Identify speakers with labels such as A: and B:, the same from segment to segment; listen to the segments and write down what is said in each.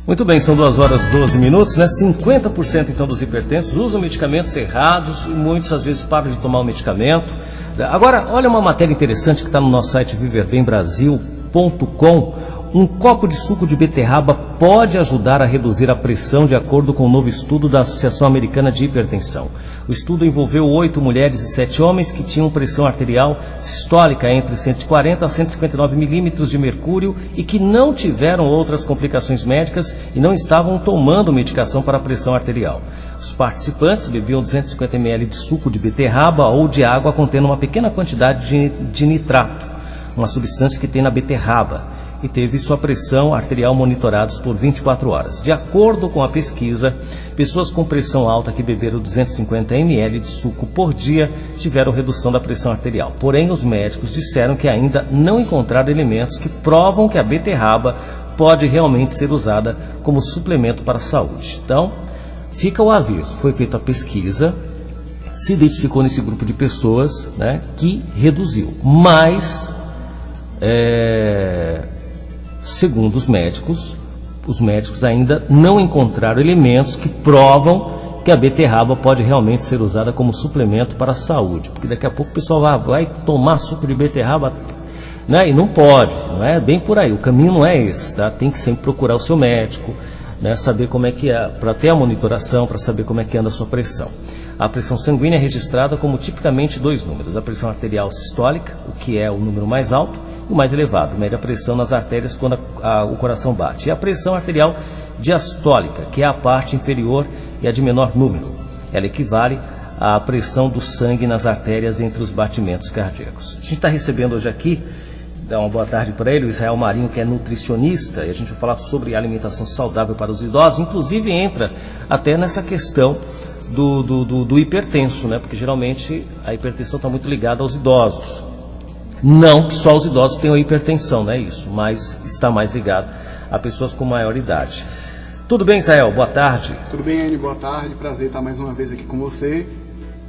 A: Muito bem, são 2 horas e 12 minutos, né? 50% então dos hipertensos usam medicamentos errados e muitos às vezes param de tomar o medicamento. Agora, olha uma matéria interessante que está no nosso site viverbembrasil.com. Um copo de suco de beterraba pode ajudar a reduzir a pressão, de acordo com um novo estudo da Associação Americana de Hipertensão. O estudo envolveu 8 mulheres e 7 homens que tinham pressão arterial sistólica entre 140 a 159 milímetros de mercúrio e que não tiveram outras complicações médicas e não estavam tomando medicação para a pressão arterial. Os participantes bebiam 250 ml de suco de beterraba ou de água contendo uma pequena quantidade de nitrato, uma substância que tem na beterraba, e teve sua pressão arterial monitorados por 24 horas. De acordo com a pesquisa, pessoas com pressão alta que beberam 250 ml de suco por dia tiveram redução da pressão arterial. Porém, os médicos disseram que ainda não encontraram elementos que provam que a beterraba pode realmente ser usada como suplemento para a saúde. Então, fica o aviso. Foi feita a pesquisa, se identificou nesse grupo de pessoas, né, que reduziu, mas segundo os médicos ainda não encontraram elementos que provam que a beterraba pode realmente ser usada como suplemento para a saúde. Porque daqui a pouco o pessoal vai tomar suco de beterraba, né? E não pode, não é bem por aí. O caminho não é esse, tá? Tem que sempre procurar o seu médico, né? Saber como é que é, para ter a monitoração, para saber como é que anda a sua pressão. A pressão sanguínea é registrada como tipicamente 2 números. A pressão arterial sistólica, o que é o número mais alto, o mais elevado, mede a pressão nas artérias quando o coração bate. E a pressão arterial diastólica, que é a parte inferior e a de menor número. Ela equivale à pressão do sangue nas artérias entre os batimentos cardíacos. A gente está recebendo hoje aqui, dá uma boa tarde para ele, o Israel Marinho, que é nutricionista, e a gente vai falar sobre alimentação saudável para os idosos, inclusive entra até nessa questão do hipertenso, né? Porque geralmente a hipertensão está muito ligada aos idosos. Não que só os idosos tenham hipertensão, não é isso, mas está mais ligado a pessoas com maior idade. Tudo bem, Israel? Boa tarde.
B: Tudo bem, Anny? Boa tarde. Prazer estar mais uma vez aqui com você.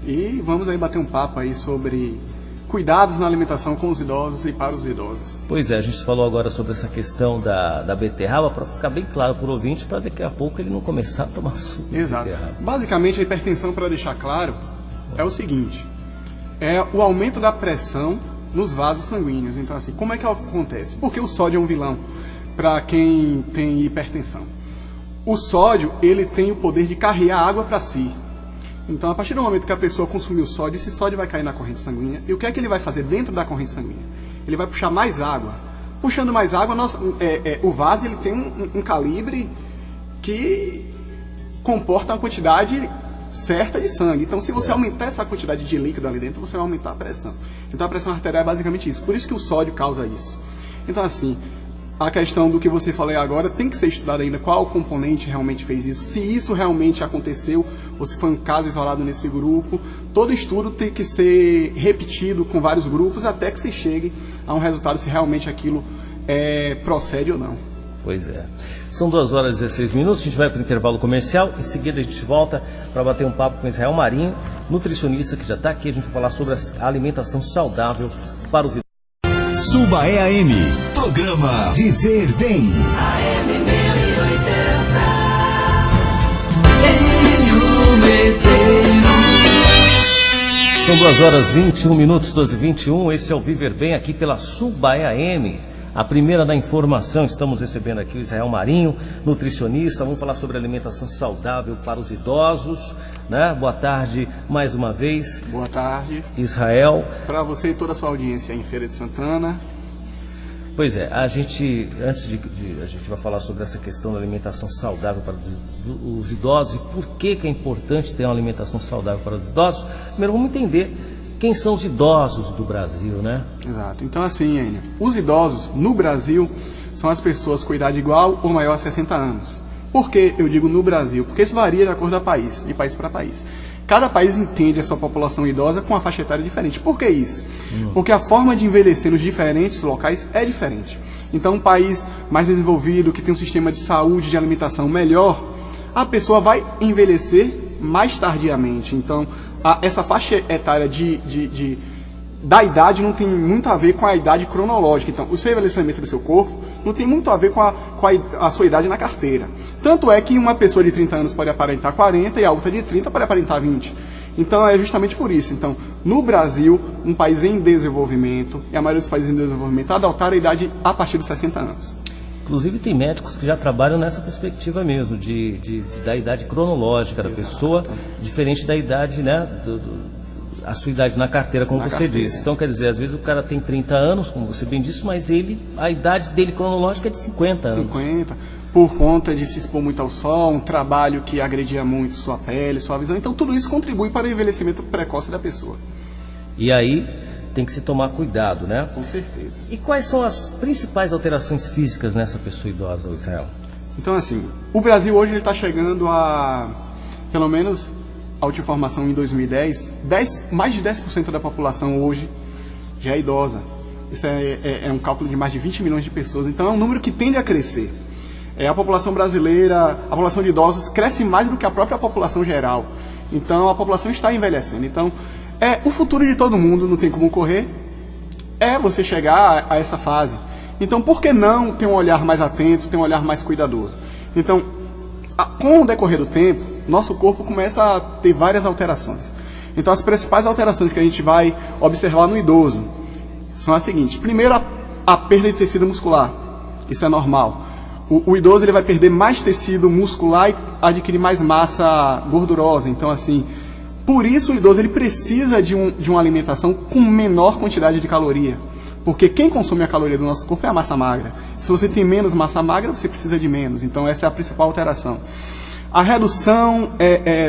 B: E vamos aí bater um papo aí sobre cuidados na alimentação com os idosos e para os idosos.
A: Pois é, a gente falou agora sobre essa questão da beterraba, para ficar bem claro para o ouvinte, para daqui a pouco ele não começar a tomar suco.
B: Exato. De beterraba. Basicamente, a hipertensão, para deixar claro, é o seguinte: é o aumento da pressão nos vasos sanguíneos. Então, assim, como é que acontece? Porque o sódio é um vilão para quem tem hipertensão. O sódio, ele tem o poder de carregar água para si. Então, a partir do momento que a pessoa consumiu sódio, esse sódio vai cair na corrente sanguínea. E o que é que ele vai fazer dentro da corrente sanguínea? Ele vai puxar mais água. Puxando mais água, o vaso ele tem um calibre que comporta uma quantidade certa de sangue. Então, se você aumentar essa quantidade de líquido ali dentro, você vai aumentar a pressão. Então, a pressão arterial é basicamente isso. Por isso que o sódio causa isso. Então, assim, a questão do que você falou agora tem que ser estudada ainda, qual componente realmente fez isso, se isso realmente aconteceu, ou se foi um caso isolado nesse grupo. Todo estudo tem que ser repetido com vários grupos até que se chegue a um resultado se realmente aquilo procede ou não.
A: Pois é. São 2 horas e 16 minutos, a gente vai para o intervalo comercial, em seguida a gente volta para bater um papo com Israel Marinho, nutricionista que já está aqui. A gente vai falar sobre a alimentação saudável para os idosos.
C: Suba EAM, programa Viver Bem.
D: AM 1080.
A: São 2 horas e 21 minutos, 12h21, esse é o Viver Bem aqui pela Suba EAM. A primeira da informação, estamos recebendo aqui o Israel Marinho, nutricionista. Vamos falar sobre alimentação saudável para os idosos, né? Boa tarde mais uma vez.
B: Boa tarde.
A: Israel.
B: Para você e toda a sua audiência em Feira de Santana.
A: Pois é, a gente vai falar sobre essa questão da alimentação saudável para os idosos e por que é importante ter uma alimentação saudável para os idosos. Primeiro vamos entender quem são os idosos do Brasil, né?
B: Exato. Então, assim, Enio, os idosos no Brasil são as pessoas com idade igual ou maior a 60 anos. Por que eu digo no Brasil? Porque isso varia de acordo com país, de país para país. Cada país entende a sua população idosa com uma faixa etária diferente. Por que isso? Porque a forma de envelhecer nos diferentes locais é diferente. Então, um país mais desenvolvido, que tem um sistema de saúde, de alimentação melhor, a pessoa vai envelhecer mais tardiamente. Então, essa faixa etária de da idade não tem muito a ver com a idade cronológica. Então, o seu envelhecimento do seu corpo não tem muito a ver com a sua idade na carteira. Tanto é que uma pessoa de 30 anos pode aparentar 40 e a outra de 30 pode aparentar 20. Então, é justamente por isso. Então, no Brasil, um país em desenvolvimento, e a maioria dos países em desenvolvimento, adotaram a idade a partir dos 60 anos.
A: Inclusive tem médicos que já trabalham nessa perspectiva mesmo, da idade cronológica da pessoa, diferente da idade, né, a sua idade na carteira, como você disse. Então, quer dizer, às vezes o cara tem 30 anos, como você bem disse, mas a idade dele cronológica é de 50 anos.
B: 50, por conta de se expor muito ao sol, um trabalho que agredia muito sua pele, sua visão. Então, tudo isso contribui para o envelhecimento precoce da pessoa.
A: E aí tem que se tomar cuidado, né?
B: Com certeza.
A: E quais são as principais alterações físicas nessa pessoa idosa, Israel?
B: Então, assim, o Brasil hoje está chegando a, pelo menos, a última informação em 2010, mais de 10% da população hoje já é idosa. Isso é um cálculo de mais de 20 milhões de pessoas. Então, é um número que tende a crescer. A população brasileira, a população de idosos cresce mais do que a própria população geral. Então, a população está envelhecendo. Então, o futuro de todo mundo, não tem como correr, é você chegar a essa fase. Então, por que não ter um olhar mais atento, ter um olhar mais cuidadoso? Então, com o decorrer do tempo, nosso corpo começa a ter várias alterações. Então, as principais alterações que a gente vai observar no idoso são as seguintes. Primeiro, a perda de tecido muscular. Isso é normal. O idoso ele vai perder mais tecido muscular e adquirir mais massa gordurosa. Então, assim, por isso o idoso ele precisa de uma alimentação com menor quantidade de caloria. Porque quem consome a caloria do nosso corpo é a massa magra. Se você tem menos massa magra, você precisa de menos. Então, essa é a principal alteração. A redução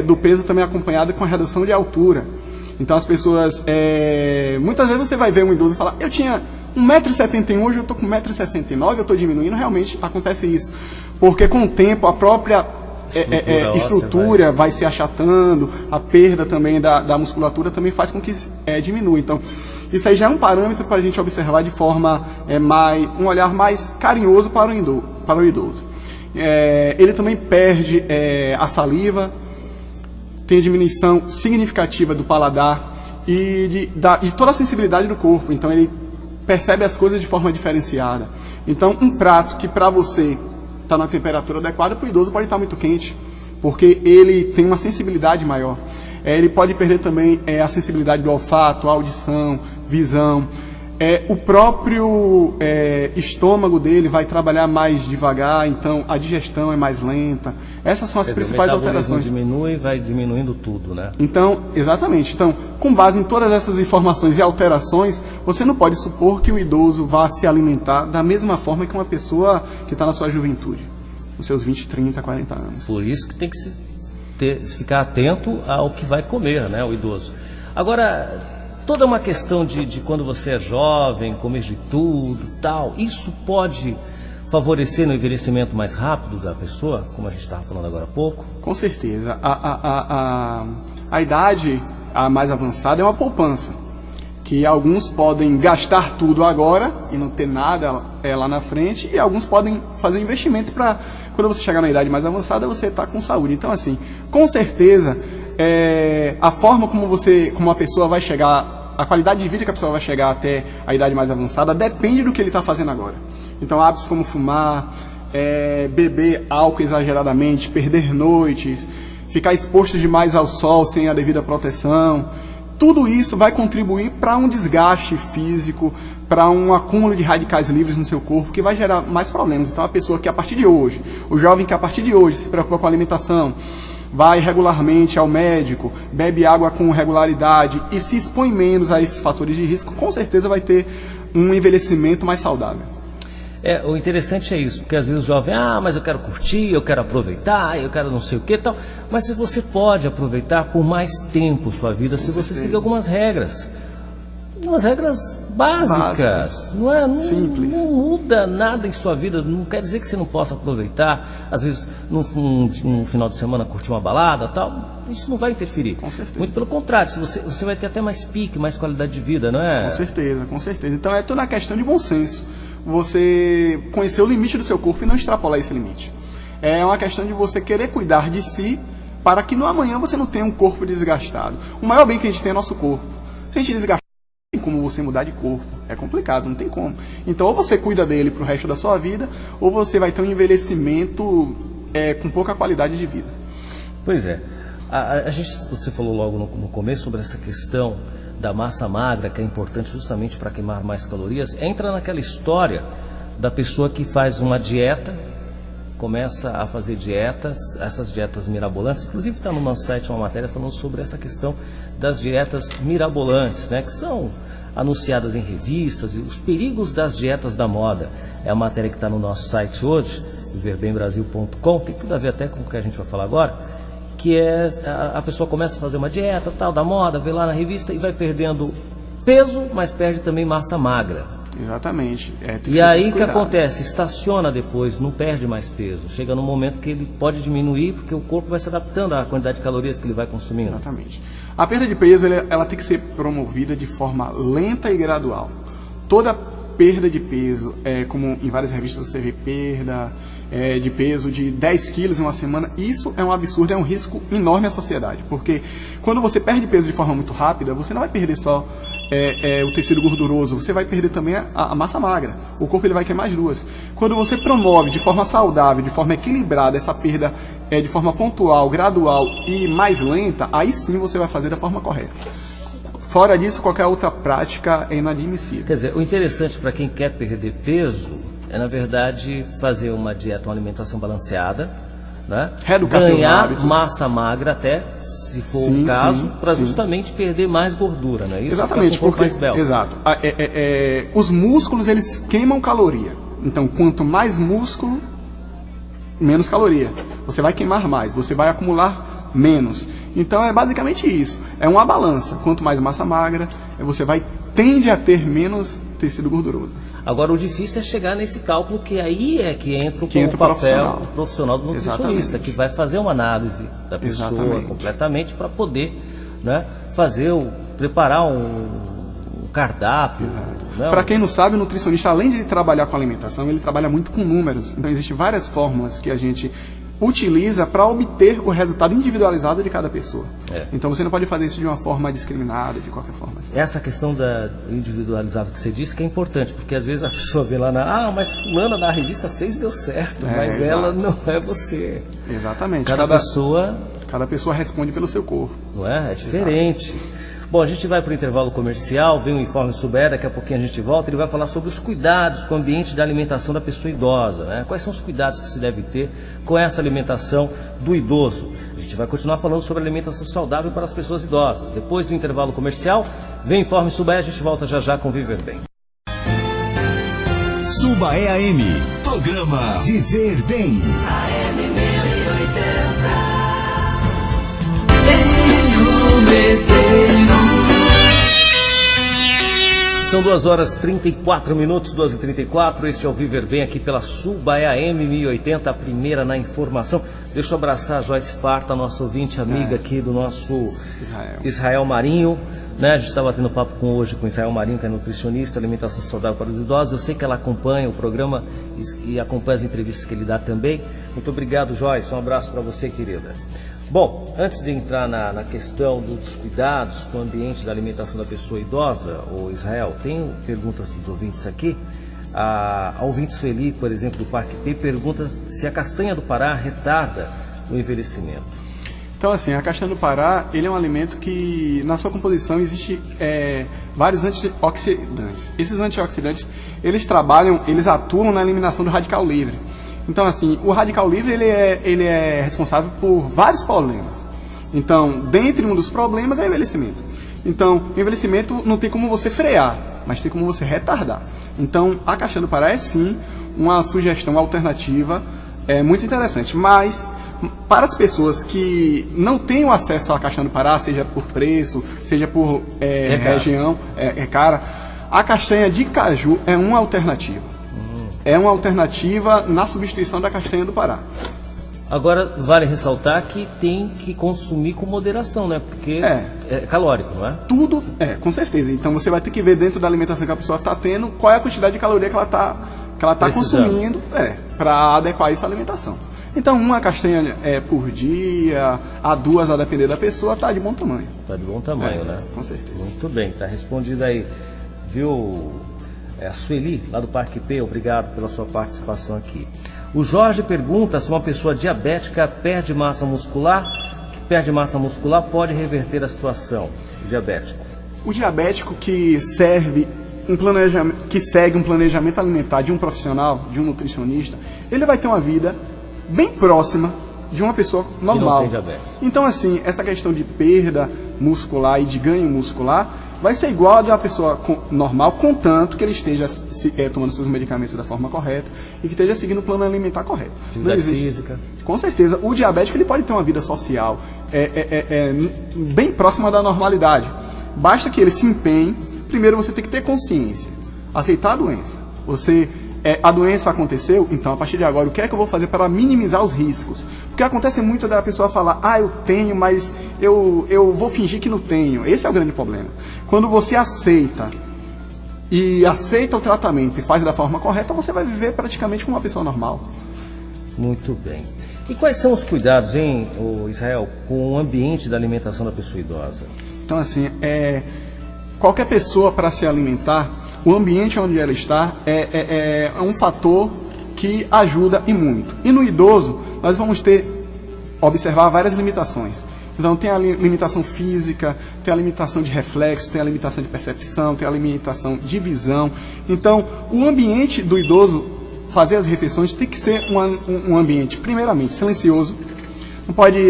B: do peso também é acompanhada com a redução de altura. Então, as pessoas... muitas vezes você vai ver um idoso e falar, eu tinha 1,71 m, hoje eu estou com 1,69 m, eu estou diminuindo. Realmente acontece isso. Porque com o tempo, a própria estrutura vai se achatando, a perda também da musculatura também faz com que diminua. Então, isso aí já é um parâmetro para a gente observar de forma um olhar mais carinhoso para o idoso. Ele também perde a saliva, tem diminuição significativa do paladar e de toda a sensibilidade do corpo. Então, ele percebe as coisas de forma diferenciada. Então, um prato que para você está na temperatura adequada, para o idoso pode estar muito quente, porque ele tem uma sensibilidade maior. Ele pode perder também a sensibilidade do olfato, a audição, visão. O próprio estômago dele vai trabalhar mais devagar, então a digestão é mais lenta. Essas são as principais alterações.
A: Diminui e vai diminuindo tudo, né?
B: Então, exatamente. Então, com base em todas essas informações e alterações, você não pode supor que o idoso vá se alimentar da mesma forma que uma pessoa que está na sua juventude, nos seus 20, 30, 40 anos.
A: Por isso que tem que ficar atento ao que vai comer, né, o idoso. Agora, toda uma questão de quando você é jovem, comer de tudo, tal, isso pode favorecer no envelhecimento mais rápido da pessoa, como a gente estava falando agora há pouco?
B: Com certeza. A idade mais avançada é uma poupança, que alguns podem gastar tudo agora e não ter nada lá na frente, e alguns podem fazer investimento para, quando você chegar na idade mais avançada, você estar com saúde. Então, assim, com certeza, a forma como a pessoa vai chegar, a qualidade de vida que a pessoa vai chegar até a idade mais avançada, depende do que ele está fazendo agora. Então, hábitos como fumar, beber álcool exageradamente, perder noites, ficar exposto demais ao sol sem a devida proteção, tudo isso vai contribuir para um desgaste físico, para um acúmulo de radicais livres no seu corpo, que vai gerar mais problemas. Então, a pessoa que a partir de hoje, o jovem que a partir de hoje se preocupa com a alimentação, vai regularmente ao médico, bebe água com regularidade e se expõe menos a esses fatores de risco, com certeza vai ter um envelhecimento mais saudável.
A: O interessante é isso, porque às vezes o jovem, mas eu quero curtir, eu quero aproveitar, eu quero não sei o que e tal, mas você pode aproveitar por mais tempo sua vida se você seguir algumas regras. Umas regras básicas.
B: Simples.
A: Não muda nada em sua vida, não quer dizer que você não possa aproveitar, às vezes num final de semana curtir uma balada tal, isso não vai interferir.
B: Com certeza.
A: Muito pelo contrário, você vai ter até mais pique, mais qualidade de vida, não é?
B: Com certeza, com certeza. Então é toda uma questão de bom senso. Você conhecer o limite do seu corpo e não extrapolar esse limite. É uma questão de você querer cuidar de si para que no amanhã você não tenha um corpo desgastado. O maior bem que a gente tem é nosso corpo. Se a gente desgastar, como você mudar de corpo. É complicado, não tem como. Então, ou você cuida dele pro resto da sua vida, ou você vai ter um envelhecimento com pouca qualidade de vida.
A: Pois é. Você falou logo no começo sobre essa questão da massa magra, que é importante justamente para queimar mais calorias. Entra naquela história da pessoa que faz uma dieta, começa a fazer dietas, essas dietas mirabolantes. Inclusive está no nosso site uma matéria falando sobre essa questão das dietas mirabolantes, né, que são anunciadas em revistas, e os perigos das dietas da moda. É a matéria que está no nosso site hoje, viverbembrasil.com, tem tudo a ver até com o que a gente vai falar agora, que é a pessoa começa a fazer uma dieta tal da moda, vê lá na revista e vai perdendo peso, mas perde também massa magra.
B: Exatamente.
A: E aí o que acontece? Estaciona depois, não perde mais peso. Chega num momento que ele pode diminuir, porque o corpo vai se adaptando à quantidade de calorias que ele vai consumindo.
B: Exatamente. A perda de peso ela tem que ser promovida de forma lenta e gradual. Toda perda de peso, como em várias revistas você vê perda de peso de 10 quilos em uma semana, isso é um absurdo, é um risco enorme à sociedade. Porque quando você perde peso de forma muito rápida, você não vai perder só o tecido gorduroso, você vai perder também a massa magra. O corpo ele vai queimar as duas. Quando você promove de forma saudável, de forma equilibrada, essa perda de forma pontual, gradual e mais lenta, aí sim você vai fazer da forma correta. Fora disso, qualquer outra prática é inadmissível.
A: Quer dizer, o interessante para quem quer perder peso é, na verdade, fazer uma dieta, uma alimentação balanceada, né?
B: Reeducar seus
A: ganhar
B: hábitos.
A: massa magra até, se for
B: Sim,
A: o caso, para
B: sim.
A: justamente perder mais gordura, né? Isso
B: Exatamente,
A: fica um pouco
B: porque
A: mais belo.
B: exato. Os músculos eles queimam caloria. Então, quanto mais músculo, menos caloria. Você vai queimar mais, você vai acumular menos. Então é basicamente isso. É uma balança. Quanto mais massa magra, você tende a ter menos tecido gorduroso.
A: Agora, o difícil é chegar nesse cálculo, que aí é que entra o papel profissional do nutricionista,
B: Exatamente.
A: Que vai fazer uma análise da pessoa
B: Exatamente.
A: completamente para poder, né, preparar um cardápio. Né?
B: Para quem não sabe, o nutricionista, além de trabalhar com alimentação, ele trabalha muito com números. Então existem várias fórmulas que a gente utiliza para obter o resultado individualizado de cada pessoa. Então você não pode fazer isso de uma forma discriminada, de qualquer forma.
A: Essa questão da individualizada que você disse que é importante, porque às vezes a pessoa vê lá mas fulana na revista fez e deu certo, mas
B: exato.
A: ela não é você.
B: Exatamente.
A: Cada pessoa
B: responde pelo seu corpo.
A: Não é? É diferente. Bom, a gente vai para o intervalo comercial, vem um informe sobre daqui a pouquinho a gente volta, ele vai falar sobre os cuidados com o ambiente da alimentação da pessoa idosa, né? Quais são os cuidados que se deve ter com essa alimentação do idoso? A gente vai continuar falando sobre alimentação saudável para as pessoas idosas. Depois do intervalo comercial, vem o informe sobre a gente volta já com Viver Bem.
C: Subaé AM, programa Viver Bem.
D: AM 1080.
A: São 2h34, 2h34, este é o Viver Bem aqui pela Subaé AM 1080, a primeira na informação. Deixa eu abraçar a Joyce Farta, nossa ouvinte amiga aqui do nosso Israel Marinho. Né? A gente está batendo papo hoje com Israel Marinho, que é nutricionista, alimentação saudável para os idosos. Eu sei que ela acompanha o programa e acompanha as entrevistas que ele dá também. Muito obrigado, Joyce. Um abraço para você, querida. Bom, antes de entrar na questão dos cuidados com o ambiente da alimentação da pessoa idosa, o Israel, tem perguntas dos ouvintes aqui. A ouvinte Sueli, por exemplo, do Parque P, pergunta se a castanha do Pará retarda o envelhecimento.
B: Então, assim, a castanha do Pará, ele é um alimento que, na sua composição, existe vários antioxidantes. Esses antioxidantes, eles atuam na eliminação do radical livre. Então, assim, o radical livre, ele é responsável por vários problemas. Então, dentre um dos problemas é o envelhecimento. Então, o envelhecimento não tem como você frear, mas tem como você retardar. Então, a castanha do Pará é, sim, uma sugestão alternativa muito interessante. Mas, para as pessoas que não têm o acesso à castanha do Pará, seja por preço, seja por região, é cara, a castanha de caju é uma alternativa. É uma alternativa na substituição da castanha do Pará.
A: Agora, vale ressaltar que tem que consumir com moderação, né? Porque é calórico, não é?
B: Tudo, com certeza. Então você vai ter que ver dentro da alimentação que a pessoa está tendo qual é a quantidade de caloria que ela está consumindo para adequar essa alimentação. Então, uma castanha por dia, a 2, a depender da pessoa, está de bom tamanho.
A: Está de bom tamanho, né?
B: Com certeza.
A: Muito bem, está respondido aí. Viu? A Sueli, lá do Parque P, obrigado pela sua participação aqui. O Jorge pergunta se uma pessoa diabética perde massa muscular, pode reverter a situação. Diabético.
B: O diabético que segue um planejamento alimentar de um profissional, de um nutricionista, ele vai ter uma vida bem próxima de uma pessoa normal.
A: E não tem diabetes.
B: Então, assim, essa questão de perda muscular e de ganho muscular vai ser igual a de uma pessoa normal, contanto que ele esteja tomando seus medicamentos da forma correta e que esteja seguindo o plano alimentar correto.
A: Atividade física.
B: Com certeza. O diabético ele pode ter uma vida social bem próxima da normalidade. Basta que ele se empenhe. Primeiro você tem que ter consciência, aceitar a doença. A doença aconteceu, então a partir de agora o que é que eu vou fazer para minimizar os riscos? Porque acontece muito da pessoa falar, eu tenho, mas eu vou fingir que não tenho. Esse é o grande problema. Quando você aceita o tratamento e faz da forma correta, você vai viver praticamente como uma pessoa normal.
A: Muito bem. E quais são os cuidados, Israel, com o ambiente da alimentação da pessoa idosa?
B: Então, assim, qualquer pessoa para se alimentar, o ambiente onde ela está é um fator que ajuda e muito. E no idoso, nós vamos observar várias limitações. Então, tem a limitação física, tem a limitação de reflexo, tem a limitação de percepção, tem a limitação de visão. Então, o ambiente do idoso, fazer as refeições, tem que ser um ambiente, primeiramente, silencioso.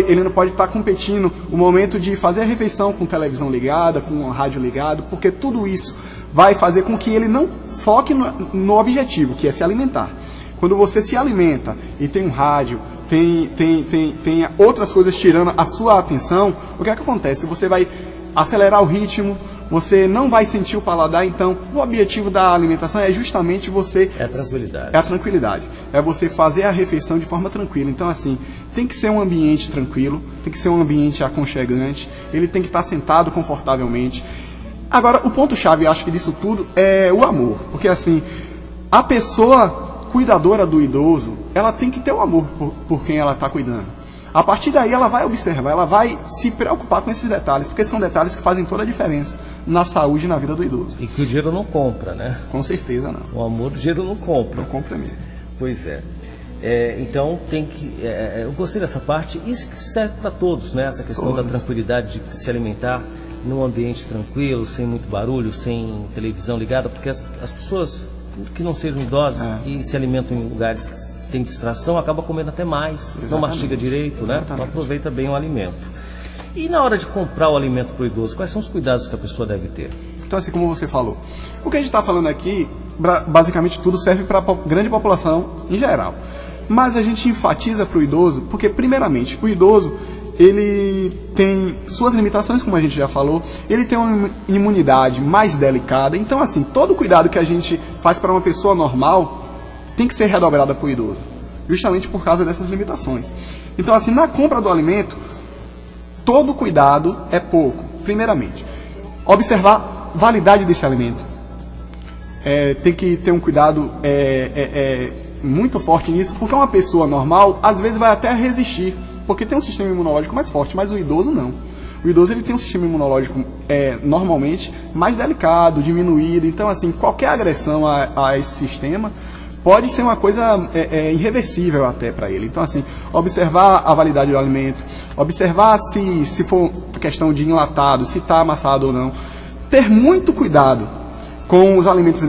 B: Ele não pode estar competindo o momento de fazer a refeição com televisão ligada, com o rádio ligado, porque tudo isso vai fazer com que ele não foque no objetivo, que é se alimentar. Quando você se alimenta e tem um rádio, tem outras coisas tirando a sua atenção, o que é que acontece? Você vai acelerar o ritmo, você não vai sentir o paladar, então o objetivo da alimentação é justamente você...
A: É a tranquilidade.
B: É a tranquilidade. É você fazer a refeição de forma tranquila. Então, assim, tem que ser um ambiente tranquilo, tem que ser um ambiente aconchegante, ele tem que estar sentado confortavelmente. Agora, o ponto-chave, acho que disso tudo, é o amor. Porque, assim, a pessoa cuidadora do idoso, ela tem que ter o amor por quem ela está cuidando. A partir daí, ela vai observar, ela vai se preocupar com esses detalhes, porque são detalhes que fazem toda a diferença na saúde e na vida do idoso.
A: E que o dinheiro não compra, né?
B: Com certeza não.
A: O amor, o dinheiro não compra.
B: Não compra mesmo.
A: Pois é. Então, tem que... eu gostei dessa parte. Isso serve para todos, né? Essa questão da tranquilidade de se alimentar num ambiente tranquilo, sem muito barulho, sem televisão ligada, porque as pessoas que não sejam idosas e se alimentam em lugares que tem distração, acaba comendo até mais, não mastiga direito, né? Não aproveita bem o alimento. E na hora de comprar o alimento para o idoso, quais são os cuidados que a pessoa deve ter?
B: Então, assim como você falou, o que a gente está falando aqui, basicamente tudo serve para a grande população em geral. Mas a gente enfatiza para o idoso, porque primeiramente, o idoso, ele tem suas limitações, como a gente já falou, ele tem uma imunidade mais delicada, então assim, todo cuidado que a gente faz para uma pessoa normal tem que ser redobrada para o idoso, justamente por causa dessas limitações. Então, assim, na compra do alimento, todo cuidado é pouco. Primeiramente, observar a validade desse alimento. Tem que ter um cuidado muito forte nisso, porque uma pessoa normal, às vezes, vai até resistir, porque tem um sistema imunológico mais forte, mas o idoso não. O idoso ele tem um sistema imunológico normalmente mais delicado, diminuído. Então, assim, qualquer agressão a esse sistema pode ser uma coisa irreversível até para ele. Então, assim, observar a validade do alimento, observar se for questão de enlatado, se está amassado ou não. Ter muito cuidado com os alimentos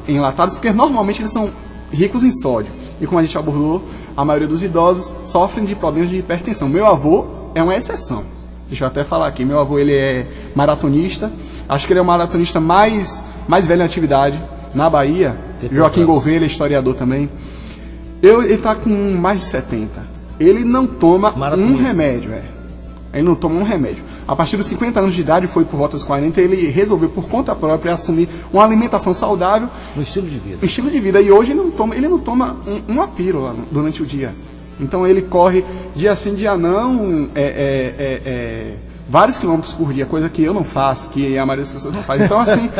B: enlatados, porque normalmente eles são ricos em sódio. E como a gente abordou, a maioria dos idosos sofrem de problemas de hipertensão. Meu avô é uma exceção. Deixa eu até falar aqui. Meu avô ele é maratonista. Acho que ele é o maratonista mais velho em atividade na Bahia. Joaquim Gouveia, historiador também. Ele está com mais de 70. Ele não toma um remédio. Ele não toma um remédio. A partir dos 50 anos de idade, foi por volta dos 40, ele resolveu por conta própria assumir uma alimentação saudável.
A: Um estilo de vida.
B: Um estilo de vida. E hoje ele não toma uma pílula durante o dia. Então ele corre dia sim, dia não, vários quilômetros por dia, coisa que eu não faço, que a maioria das pessoas não faz. Então, assim,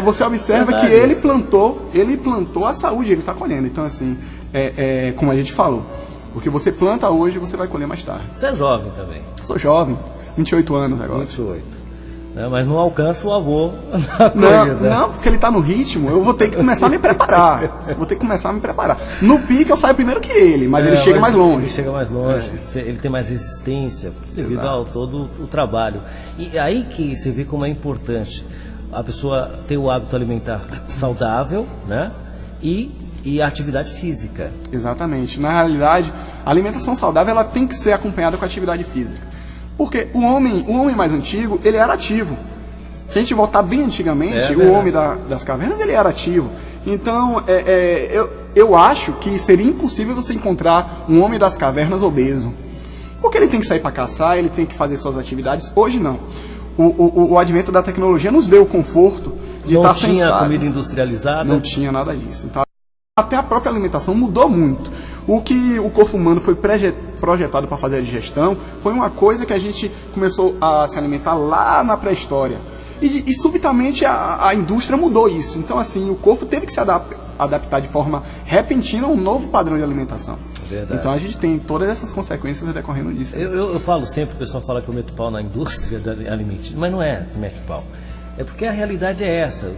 B: você observa que ele plantou a saúde, ele está colhendo. Então, assim, como a gente falou, o que você planta hoje, você vai colher mais tarde.
A: Você é jovem também?
B: Sou jovem, 28 anos agora.
A: 28. né? Mas não alcança o avô na corrida.
B: Não, porque ele está no ritmo, eu vou ter que começar a me preparar. No pique eu saio primeiro que ele, mas ele chega mais longe.
A: Ele chega mais longe, ele tem mais resistência devido ao todo o trabalho. E aí que você vê como é importante a pessoa ter o hábito alimentar saudável, né? E a atividade física.
B: Exatamente. Na realidade, a alimentação saudável ela tem que ser acompanhada com a atividade física. Porque o homem mais antigo, ele era ativo. Se a gente voltar bem antigamente, o homem das cavernas, ele era ativo. Então, eu acho que seria impossível você encontrar um homem das cavernas obeso. Porque ele tem que sair para caçar, ele tem que fazer suas atividades. Hoje não. O advento da tecnologia nos deu o conforto de estar sentado.
A: Não tinha comida industrializada?
B: Não tinha nada disso. Então, até a própria alimentação mudou muito. O que o corpo humano foi projetado para fazer a digestão foi uma coisa que a gente começou a se alimentar lá na pré-história. E subitamente a indústria mudou isso. Então, assim, o corpo teve que se adaptar de forma repentina a um novo padrão de alimentação.
A: Verdade.
B: Então a gente tem todas essas consequências decorrendo disso.
A: Eu falo sempre, o pessoal fala que eu meto pau na indústria alimentícia, mas não é que mete pau. É porque a realidade é essa.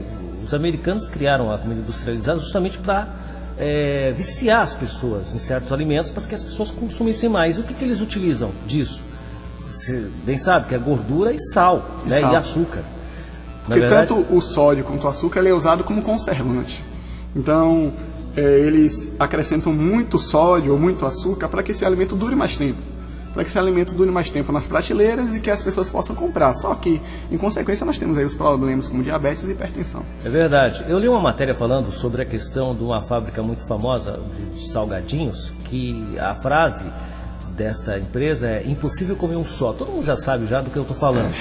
A: Os americanos criaram a comida industrializada justamente para viciar as pessoas em certos alimentos para que as pessoas consumissem mais. E o que eles utilizam disso? Você bem sabe que é gordura e sal, né? E açúcar.
B: Porque tanto o sódio quanto o açúcar ele é usado como conservante. Então, eles acrescentam muito sódio ou muito açúcar para que esse alimento dure mais tempo. Para que esse alimento dure mais tempo nas prateleiras e que as pessoas possam comprar. Só que, em consequência, nós temos aí os problemas como diabetes e hipertensão.
A: É verdade. Eu li uma matéria falando sobre a questão de uma fábrica muito famosa de salgadinhos, que a frase desta empresa é impossível comer um só. Todo mundo já sabe já do que eu estou falando.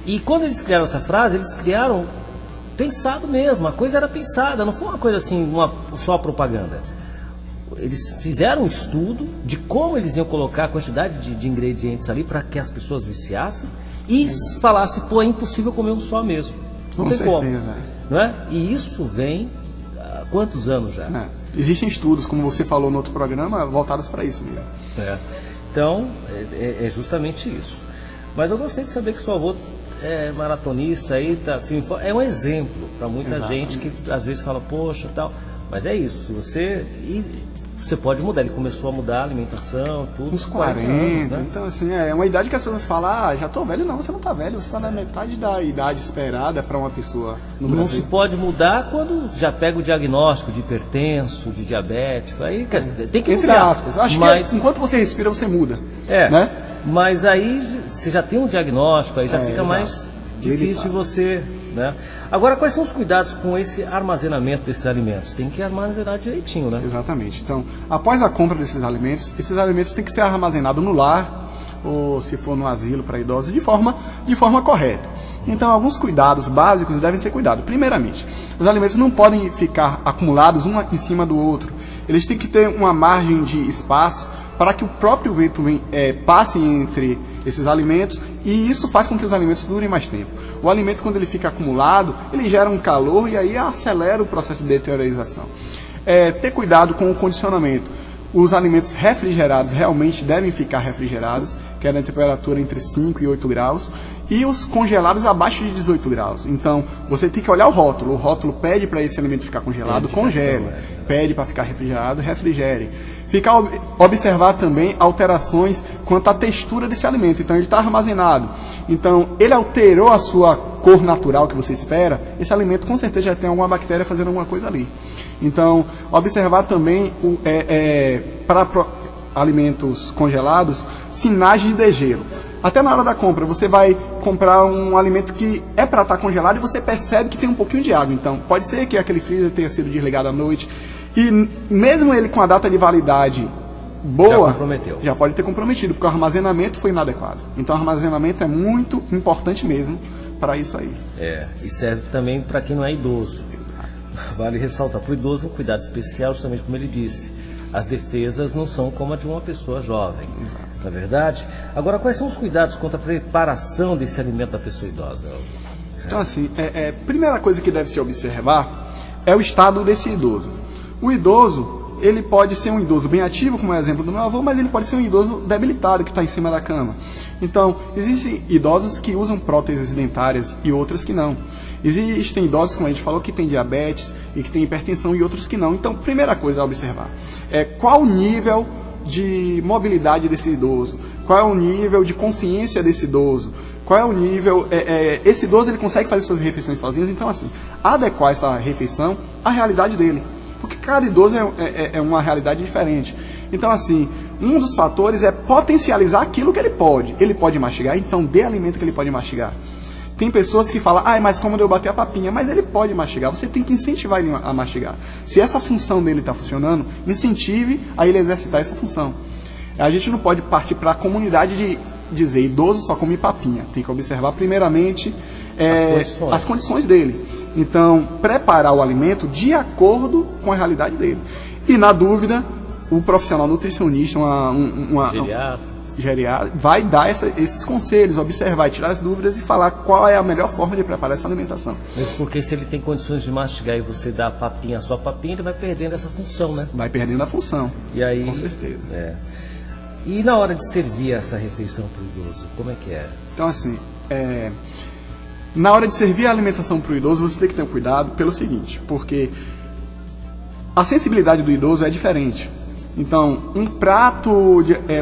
A: E quando eles criaram essa frase, eles criaram pensado mesmo. A coisa era pensada, não foi uma coisa assim, só propaganda. Eles fizeram um estudo de como eles iam colocar a quantidade de ingredientes ali para que as pessoas viciassem e falassem, pô, é impossível comer um só mesmo. Não tem como. Não é? E isso vem há quantos anos já?
B: Existem estudos, como você falou no outro programa, voltados para isso mesmo.
A: Então, é justamente isso. Mas eu gostei de saber que seu avô é maratonista aí, é um exemplo para muita gente que às vezes fala, poxa, tal. Mas é isso, se você pode mudar. Ele começou a mudar a alimentação, tudo.
B: Uns 40 anos, né? Então, assim, é uma idade que as pessoas falam, já tô velho. Não, você não tá velho, você tá na metade da idade esperada para uma pessoa no Brasil.
A: Não se pode mudar quando já pega o diagnóstico de hipertenso, de diabético. Aí, quer dizer, tem que mudar.
B: Entre aspas. Acho que enquanto você respira, você muda. Né?
A: Mas aí você já tem um diagnóstico, aí já fica mais difícil você, né? Agora, quais são os cuidados com esse armazenamento desses alimentos? Tem que armazenar direitinho, né?
B: Exatamente. Então, após a compra desses alimentos têm que ser armazenados no lar, ou se for no asilo para idosos, de forma correta. Então, alguns cuidados básicos devem ser cuidados. Primeiramente, os alimentos não podem ficar acumulados um em cima do outro. Eles têm que ter uma margem de espaço para que o próprio vento passe entre esses alimentos, e isso faz com que os alimentos durem mais tempo. O alimento, quando ele fica acumulado, ele gera um calor e aí acelera o processo de deteriorização. Ter cuidado com o condicionamento. Os alimentos refrigerados realmente devem ficar refrigerados, que é na temperatura entre 5 e 8 graus, e os congelados abaixo de 18 graus. Então, você tem que olhar o rótulo. O rótulo pede para esse alimento ficar congelado, congele. Pede para ficar refrigerado, refrigere. Observar também alterações quanto à textura desse alimento. Então, ele está armazenado. Então, ele alterou a sua cor natural que você espera. Esse alimento, com certeza, já tem alguma bactéria fazendo alguma coisa ali. Então, observar também, para alimentos congelados, sinais de degelo. Até na hora da compra, você vai comprar um alimento que é para estar congelado e você percebe que tem um pouquinho de água. Então, pode ser que aquele freezer tenha sido desligado à noite. E mesmo ele com a data de validade boa, já pode ter comprometido, porque o armazenamento foi inadequado. Então, o armazenamento é muito importante mesmo para isso aí.
A: E serve também para quem não é idoso. Vale ressaltar, para o idoso um cuidado especial, justamente como ele disse. As defesas não são como a de uma pessoa jovem, não é verdade? Agora, quais são os cuidados contra a preparação desse alimento da pessoa idosa?
B: Então, assim, primeira coisa que deve se observar é o estado desse idoso. O idoso, ele pode ser um idoso bem ativo, como é o exemplo do meu avô, mas ele pode ser um idoso debilitado, que está em cima da cama. Então, existem idosos que usam próteses dentárias e outros que não. Existem idosos, como a gente falou, que têm diabetes e que têm hipertensão e outros que não. Então, primeira coisa a observar é qual o nível de mobilidade desse idoso, qual é o nível de consciência desse idoso, qual é o nível... esse idoso ele consegue fazer suas refeições sozinho, então assim, adequar essa refeição à realidade dele, porque cada idoso é uma realidade diferente. Então assim, um dos fatores é potencializar aquilo que ele pode mastigar, então dê alimento que ele pode mastigar. Tem pessoas que falam, mas como eu bater a papinha? Mas ele pode mastigar, você tem que incentivar ele a mastigar. Se essa função dele está funcionando, incentive a ele exercitar essa função. A gente não pode partir para a comunidade de dizer, idoso só come papinha. Tem que observar primeiramente as condições dele. Então, preparar o alimento de acordo com a realidade dele. E na dúvida, o profissional nutricionista, geriatra, vai dar esses conselhos, observar, tirar as dúvidas e falar qual é a melhor forma de preparar essa alimentação.
A: Mesmo porque se ele tem condições de mastigar e você dá só papinha, ele vai perdendo essa função, né?
B: Vai perdendo a função.
A: E aí,
B: com certeza.
A: E na hora de servir essa refeição para o idoso, como é que é?
B: Então assim, na hora de servir a alimentação para o idoso, você tem que ter um cuidado pelo seguinte, porque a sensibilidade do idoso é diferente. Então, um prato,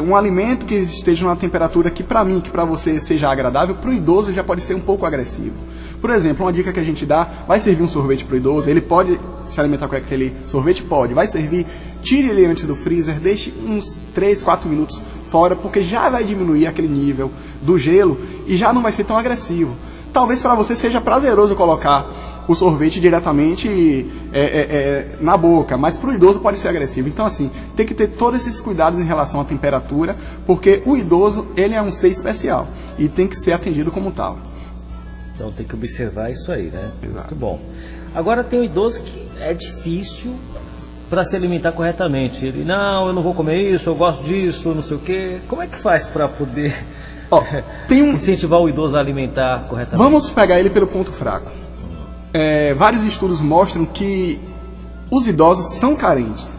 B: um alimento que esteja numa temperatura que para mim, que para você seja agradável, para o idoso já pode ser um pouco agressivo. Por exemplo, uma dica que a gente dá, vai servir um sorvete para o idoso, ele pode se alimentar com aquele sorvete? Pode. Vai servir, tire ele antes do freezer, deixe uns 3, 4 minutos fora, porque já vai diminuir aquele nível do gelo e já não vai ser tão agressivo. Talvez para você seja prazeroso colocar o sorvete diretamente na boca, mas para o idoso pode ser agressivo. Então assim, tem que ter todos esses cuidados em relação à temperatura, porque o idoso, ele é um ser especial e tem que ser atendido como tal.
A: Então tem que observar isso aí, né?
B: Exato.
A: Muito bom. Agora tem um idoso que é difícil para se alimentar corretamente. Ele, não, eu não vou comer isso, eu gosto disso, não sei o quê. Como é que faz para poder incentivar o idoso a alimentar corretamente?
B: Vamos pegar ele pelo ponto fraco. Vários estudos mostram que os idosos são carentes.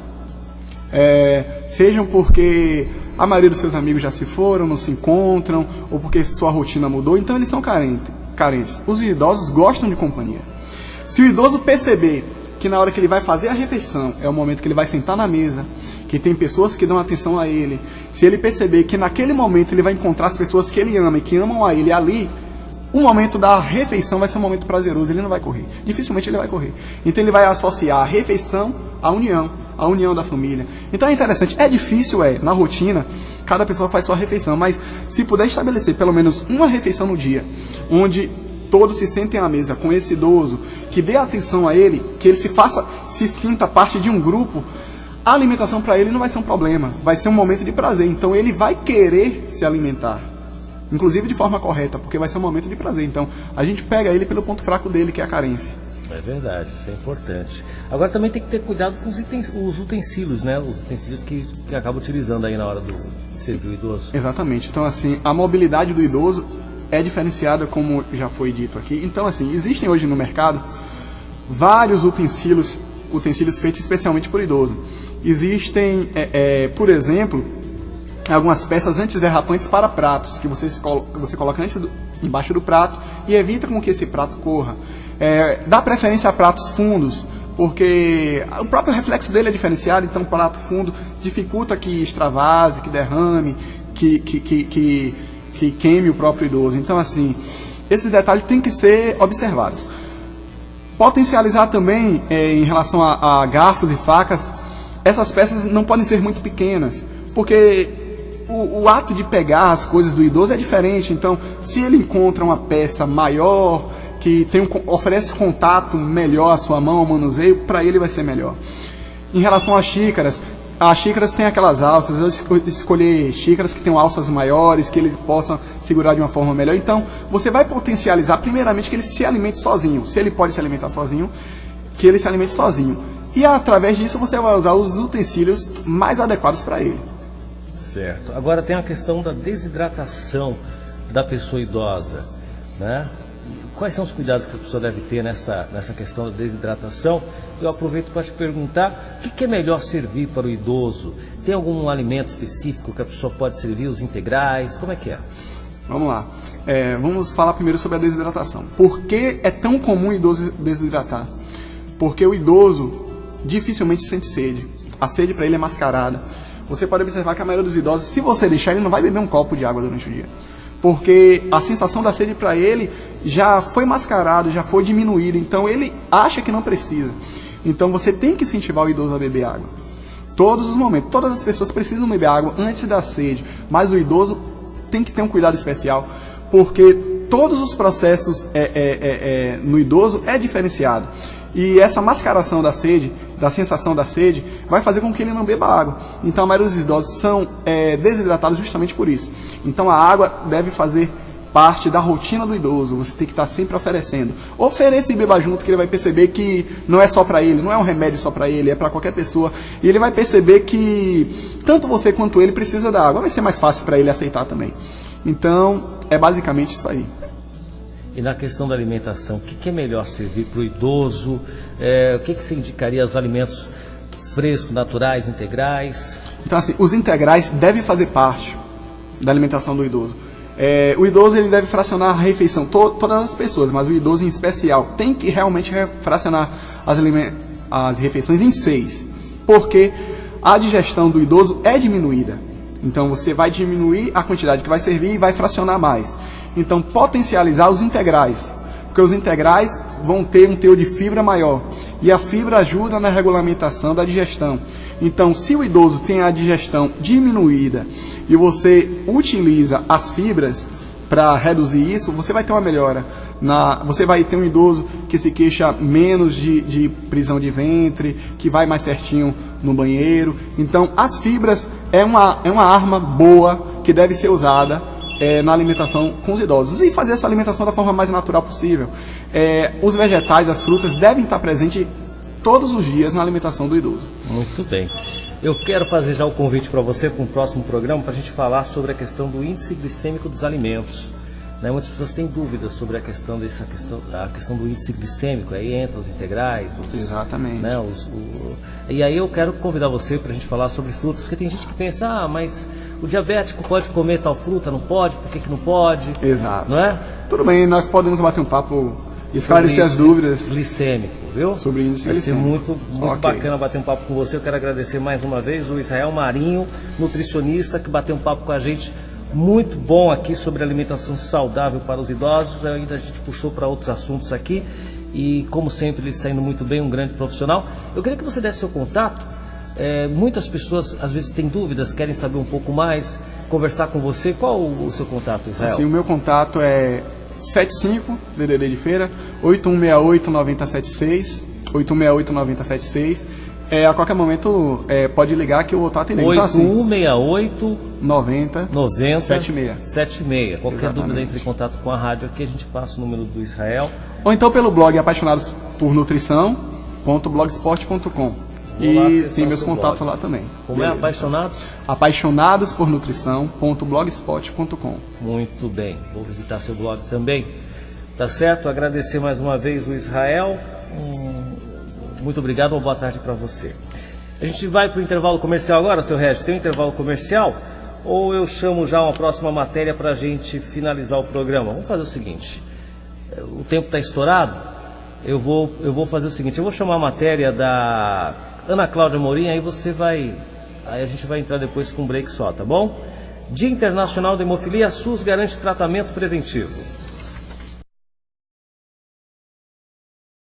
B: Sejam porque a maioria dos seus amigos já se foram, não se encontram, ou porque sua rotina mudou, então eles são carentes. Os idosos gostam de companhia. Se o idoso perceber que na hora que ele vai fazer a refeição é o momento que ele vai sentar na mesa, que tem pessoas que dão atenção a ele, se ele perceber que naquele momento ele vai encontrar as pessoas que ele ama e que amam a ele ali, o momento da refeição vai ser um momento prazeroso, ele não vai correr. Dificilmente ele vai correr. Então ele vai associar a refeição à união da família. Então é interessante, é difícil, na rotina, cada pessoa faz sua refeição, mas se puder estabelecer pelo menos uma refeição no dia, onde todos se sentem à mesa com esse idoso, que dê atenção a ele, que ele se sinta parte de um grupo, a alimentação para ele não vai ser um problema, vai ser um momento de prazer. Então ele vai querer se alimentar, inclusive de forma correta, porque vai ser um momento de prazer. Então a gente pega ele pelo ponto fraco dele, que é a carência.
A: É verdade, isso é importante. Agora também tem que ter cuidado com os utensílios, né? Os utensílios que acaba utilizando aí na hora de servir o idoso.
B: Exatamente. Então assim, a mobilidade do idoso é diferenciada, como já foi dito aqui. Então assim, existem hoje no mercado vários utensílios feitos especialmente por idoso. Existem, por exemplo, algumas peças antiderrapantes para pratos, que você coloca embaixo do prato e evita com que esse prato corra. Dá preferência a pratos fundos, porque o próprio reflexo dele é diferenciado, então o prato fundo dificulta que extravase, que derrame, que queime o próprio idoso. Então assim, esses detalhes têm que ser observados. Potencializar também, em relação a garfos e facas, essas peças não podem ser muito pequenas, porque o ato de pegar as coisas do idoso é diferente. Então, se ele encontra uma peça maior, que oferece contato melhor à sua mão, ao manuseio, para ele vai ser melhor. Em relação às xícaras têm aquelas alças, eu escolhi xícaras que tenham alças maiores, que ele possa segurar de uma forma melhor. Então, você vai potencializar, primeiramente, que ele se alimente sozinho. Se ele pode se alimentar sozinho, que ele se alimente sozinho. E, através disso, você vai usar os utensílios mais adequados para ele.
A: Certo. Agora tem a questão da desidratação da pessoa idosa, né? Quais são os cuidados que a pessoa deve ter nessa questão da desidratação? Eu aproveito para te perguntar, o que é melhor servir para o idoso? Tem algum alimento específico que a pessoa pode servir, os integrais? Como é que é?
B: Vamos lá. Vamos falar primeiro sobre a desidratação. Por que é tão comum o idoso desidratar? Porque o idoso dificilmente sente sede. A sede para ele é mascarada. Você pode observar que a maioria dos idosos, se você deixar, ele não vai beber um copo de água durante o dia. Porque a sensação da sede para ele já foi mascarada, já foi diminuída. Então ele acha que não precisa. Então você tem que incentivar o idoso a beber água. Todos os momentos, todas as pessoas precisam beber água antes da sede. Mas o idoso tem que ter um cuidado especial. Porque todos os processos no idoso é diferenciado. E essa mascaração da sede, da sensação da sede, vai fazer com que ele não beba água. Então a maioria dos idosos são desidratados justamente por isso. Então a água deve fazer parte da rotina do idoso. Você tem que estar sempre oferecendo. Ofereça e beba junto, que ele vai perceber que não é só para ele, não é um remédio só para ele, é para qualquer pessoa. E ele vai perceber que tanto você quanto ele precisa da água. Vai ser mais fácil para ele aceitar também. Então é basicamente isso aí.
A: E na questão da alimentação, o que é melhor servir para o idoso? O que você indicaria os alimentos frescos, naturais, integrais?
B: Então, assim, os integrais devem fazer parte da alimentação do idoso. O idoso ele deve fracionar a refeição, todas as pessoas, mas o idoso em especial tem que realmente fracionar as refeições em 6, porque a digestão do idoso é diminuída. Então você vai diminuir a quantidade que vai servir e vai fracionar mais. Então potencializar os integrais, porque os integrais vão ter um teor de fibra maior e a fibra ajuda na regulamentação da digestão. Então se o idoso tem a digestão diminuída e você utiliza as fibras para reduzir isso, você vai ter uma melhora. Você vai ter um idoso que se queixa menos de prisão de ventre, que vai mais certinho no banheiro. Então as fibras é uma arma boa que deve ser usada na alimentação com os idosos. E fazer essa alimentação da forma mais natural possível. Os vegetais, as frutas devem estar presentes todos os dias na alimentação do idoso.
A: Muito bem. Eu quero fazer já o convite para você para um próximo programa para a gente falar sobre a questão do índice glicêmico dos alimentos. Muitas pessoas têm dúvidas sobre a questão do índice glicêmico, aí entra os integrais.
B: Exatamente.
A: E aí eu quero convidar você para a gente falar sobre frutas, porque tem gente que pensa, mas o diabético pode comer tal fruta, não pode, por que não pode?
B: Exato.
A: Não é?
B: Tudo bem, nós podemos bater um papo, esclarecer as dúvidas.
A: Glicêmico, viu?
B: Sobre índice
A: Vai ser
B: glicêmico.
A: muito bacana bater um papo com você. Eu quero agradecer mais uma vez o Israel Marinho, nutricionista, que bateu um papo com a gente. Muito bom aqui sobre alimentação saudável para os idosos. Ainda a gente puxou para outros assuntos aqui e, como sempre, ele saindo muito bem, um grande profissional. Eu queria que você desse seu contato. Muitas pessoas às vezes têm dúvidas, querem saber um pouco mais, conversar com você. Qual o seu contato, Israel?
B: Sim, o meu contato é 75 DDD de feira 8168-9076 8168-9076. A qualquer momento pode ligar que eu vou estar atendendo.
A: 8168-9076. Qualquer
B: Exatamente.
A: dúvida, entre em contato com a rádio aqui, a gente passa o número do Israel.
B: Ou então pelo blog apaixonadospornutrição.blogspot.com. E tem meus contatos lá também.
A: Como é? Apaixonados?
B: apaixonadospornutrição.blogspot.com.
A: Muito bem, vou visitar seu blog também. Tá certo? Agradecer mais uma vez o Israel. Muito obrigado, uma boa tarde para você. A gente vai para o intervalo comercial agora, seu Regis? Tem um intervalo comercial? Ou eu chamo já uma próxima matéria para a gente finalizar o programa? Vamos fazer o seguinte, o tempo está estourado, eu vou fazer o seguinte, eu vou chamar a matéria da Ana Cláudia Morim, aí a gente vai entrar depois com um break só, tá bom? Dia Internacional da Hemofilia, SUS garante tratamento preventivo.